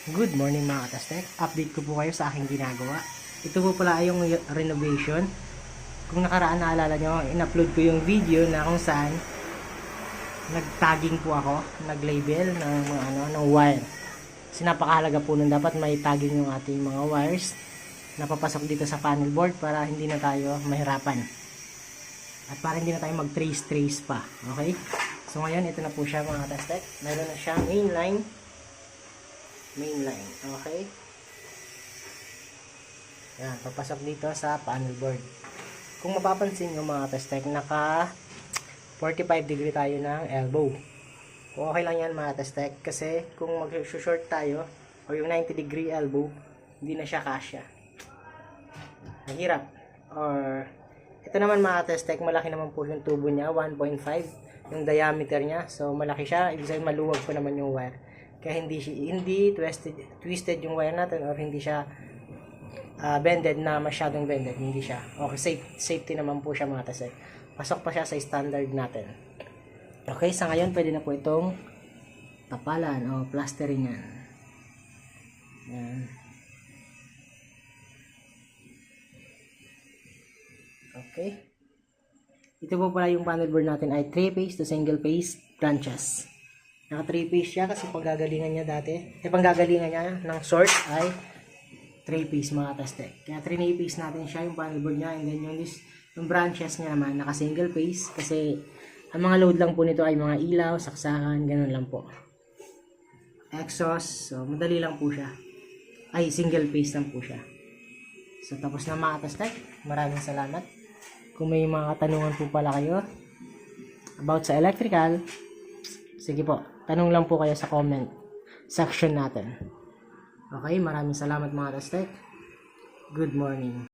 Good morning mga katastek. Update ko po kayo sa aking ginagawa. Ito po pala ay yung renovation. Kung nakaraan naalala nyo, in-upload ko yung video na kung saan nag-tagging po ako, nag-label ng wire. Kasi napakahalaga po nun, dapat may tagging yung ating mga wires na papasok dito sa panel board para hindi na tayo mahirapan. At para hindi na tayo mag-trace pa. Okay? So ngayon, ito na po siya mga katastek. Meron na siyang main line, okay? Yan, papasok dito sa panel board. Kung mapapansin nyo mga testek, naka 45 degree tayo ng elbow. Kung okay lang yan mga testek, kasi kung mag-short tayo, o yung 90 degree elbow, hindi na siya kasya. Mahirap. Or, ito naman mga testek, malaki naman po yung tubo niya, 1.5 yung diameter niya. So, malaki siya, ibig sabihin maluwag po naman yung wire. Kaya hindi twisted yung wire natin, or hindi siya bended na masyadong bended, hindi siya. Okay, safety naman po siya mga tasek. Pasok pa siya sa standard natin. Okay, sa ngayon pwede na po itong tapalan o plastering yan. Yan. Okay. Ito po pala yung panel board natin ay 3-phase to single phase branches. Naka 3-phase siya kasi panggagalingan niya panggagalingan niya ng sort ay 3-phase mga tastek. Kaya 3-phase natin siya yung panel board niya, and then yung branches niya naman naka single phase kasi ang mga load lang po nito ay mga ilaw, saksakan, ganun lang po. Exhaust, so madali lang po siya. Ay, single phase lang po siya. So tapos na mga tastek. Maraming salamat. Kung may mga katanungan po pala kayo about sa electrical, sige po, tanong lang po kayo sa comment section natin. Okay, maraming salamat mga tastek. Good morning.